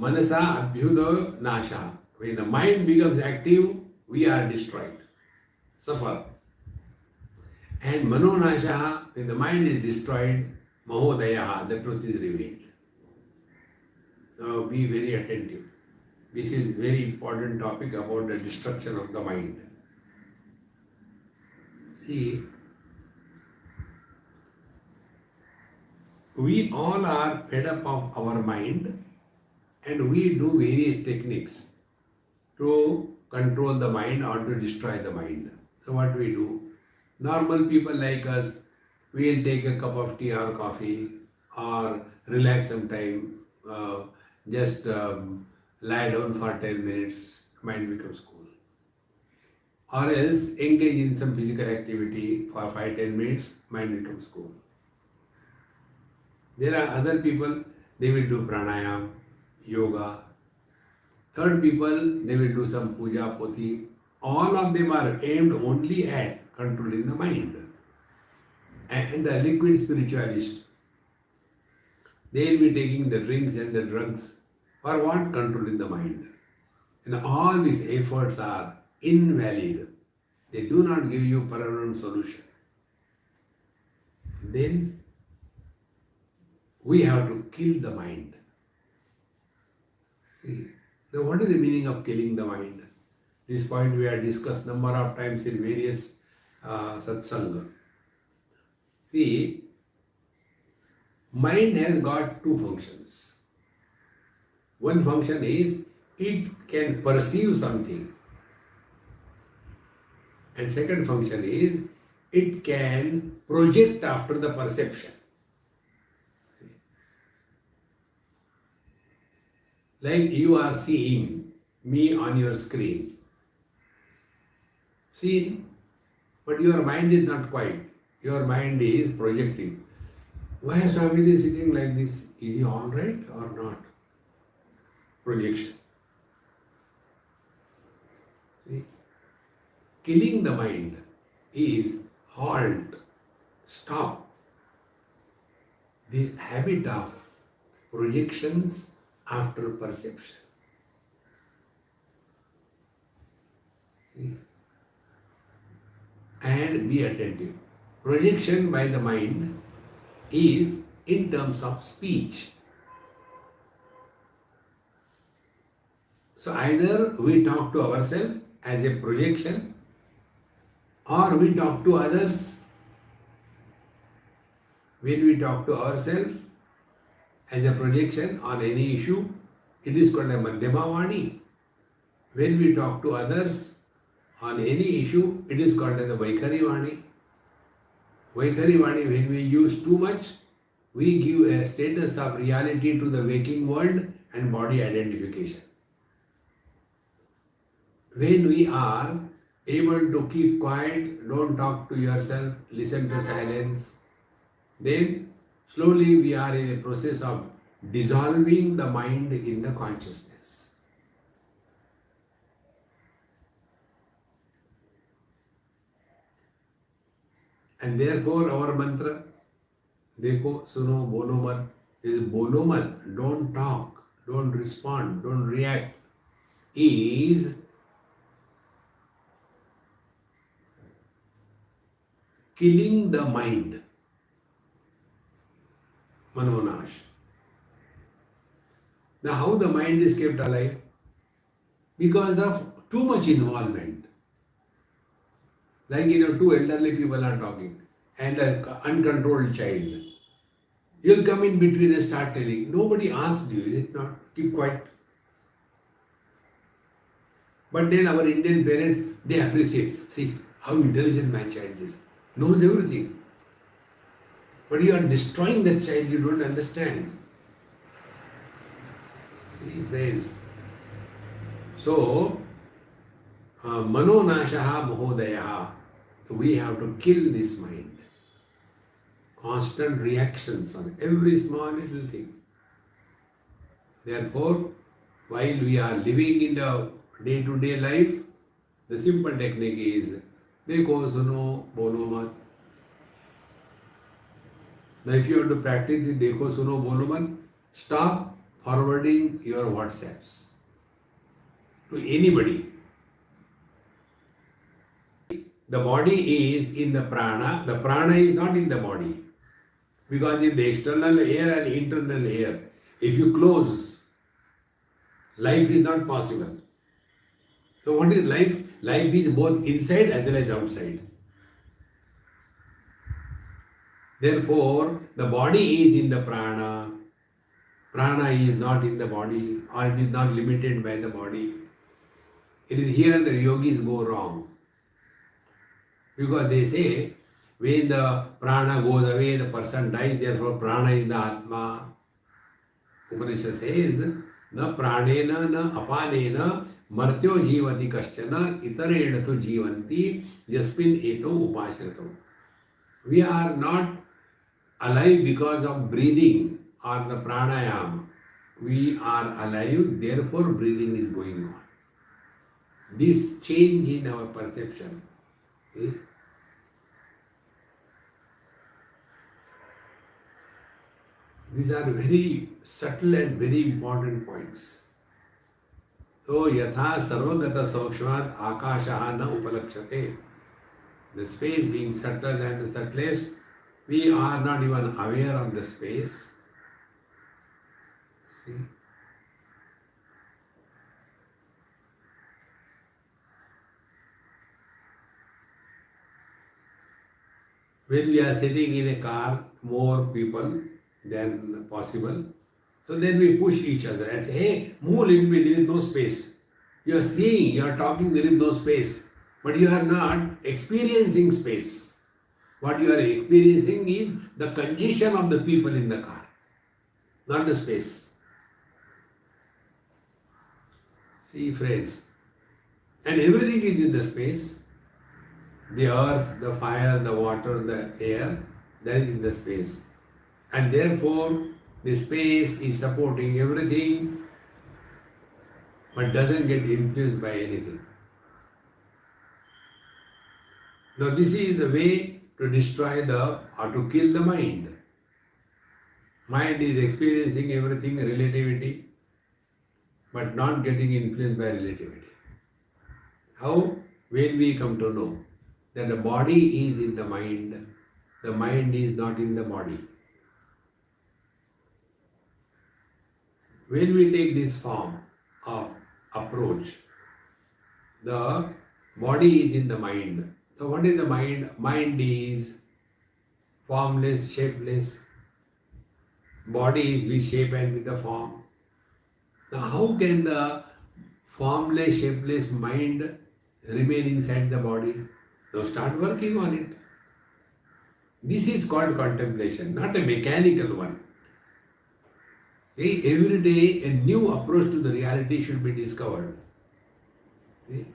Manasa abhyuda nasha. When the mind becomes active, we are destroyed, suffer. And mano nasha, when the mind is destroyed, mahodaya, the truth is revealed. Now be very attentive. This is very important topic about the destruction of the mind. See, we all are fed up of our mind and we do various techniques to control the mind or to destroy the mind. So what we do? Normal people like us, we'll take a cup of tea or coffee or relax some time, just lie down for 10 minutes, mind becomes cool. Or else engage in some physical activity for 5-10 minutes, mind becomes cool. There are other people, they will do pranayam, yoga. Third people, they will do some puja, poti. All of them are aimed only at controlling the mind. And the liquid spiritualist, they will be taking the drinks and the drugs for what? Controlling the mind. And all these efforts are invalid. They do not give you permanent solution. Then we have to kill the mind. See, now what is the meaning of killing the mind? This point we have discussed number of times in various satsanga. See, mind has got two functions. One function is it can perceive something. And second function is it can project after the perception. Like you are seeing me on your screen. Seen, but your mind is not quiet. Your mind is projecting. Why is Swami sitting like this? Is he all right or not? Projection. See? Killing the mind is halt, stop. This habit of projections after perception. See? And be attentive. Projection by the mind is in terms of speech. So either we talk to ourselves as a projection or we talk to others. When we talk to ourselves as a projection on any issue, it is called a Madhyama Vani. When we talk to others on any issue, it is called as a Vaikhari Vani. Vaikhari Vani, when we use too much, we give a status of reality to the waking world and body identification. When we are able to keep quiet, don't talk to yourself, listen to silence, then slowly we are in a process of dissolving the mind in the consciousness. And therefore our mantra, Dekho, Suno, Bolo Mat, is Bolo Mat, don't talk, don't respond, don't react, is killing the mind. Manonash. Now how the mind is kept alive? Because of too much involvement. Like two elderly people are talking and an uncontrolled child. You'll come in between and start telling. Nobody asked you, is it not? Keep quiet. But then our Indian parents, they appreciate. See how intelligent my child is. Knows everything. But you are destroying that child, you don't understand. See, friends. So, Mano Nashaha Mahodayaha. We have to kill this mind. Constant reactions on every small little thing. Therefore, while we are living in the day-to-day life, the simple technique is Dekho, Suno, Bolo Mat. Now if you have to practice the Dekho, Suno, Bolo Mat, stop, forwarding your WhatsApps to anybody. The body is in the prana is not in the body. Because in the external air and internal air, if you close, life is not possible. So what is life? Life is both inside as well as outside. Therefore, the body is in the prana. Prana is not in the body, or it is not limited by the body. It is here the yogis go wrong. Because they say, when the prana goes away, the person dies, therefore prana is the Atma. Upanishad says, na pranena na apanena martyo jivati kaschana itarena tu jivanti yasmin eto upashrito. We are not alive because of breathing or the pranayama. We are alive, therefore breathing is going on. This change in our perception. See? These are very subtle and very important points. So, yatha sarvagata saukshmat akashaha na upalakshate. The space being subtle and the subtlest, we are not even aware of the space. See? When we are sitting in a car, more people than possible. So then we push each other and say, hey, move a little bit, there is no space. You are seeing, you are talking, there is no space. But you are not experiencing space. What you are experiencing is the congestion of the people in the car, not the space. See, friends, and everything is in the space. The earth, the fire, the water, the air, that is in the space. And therefore, the space is supporting everything, but doesn't get influenced by anything. Now, this is the way to destroy or to kill the mind. Mind is experiencing everything, relativity, but not getting influenced by relativity. How? When we come to know that the body is in the mind is not in the body. When we take this form of approach, the body is in the mind. So what is the mind? Mind is formless, shapeless. Body is with shape and with the form. Now how can the formless, shapeless mind remain inside the body? Now start working on it. This is called contemplation, not a mechanical one. See, every day a new approach to the reality should be discovered. See?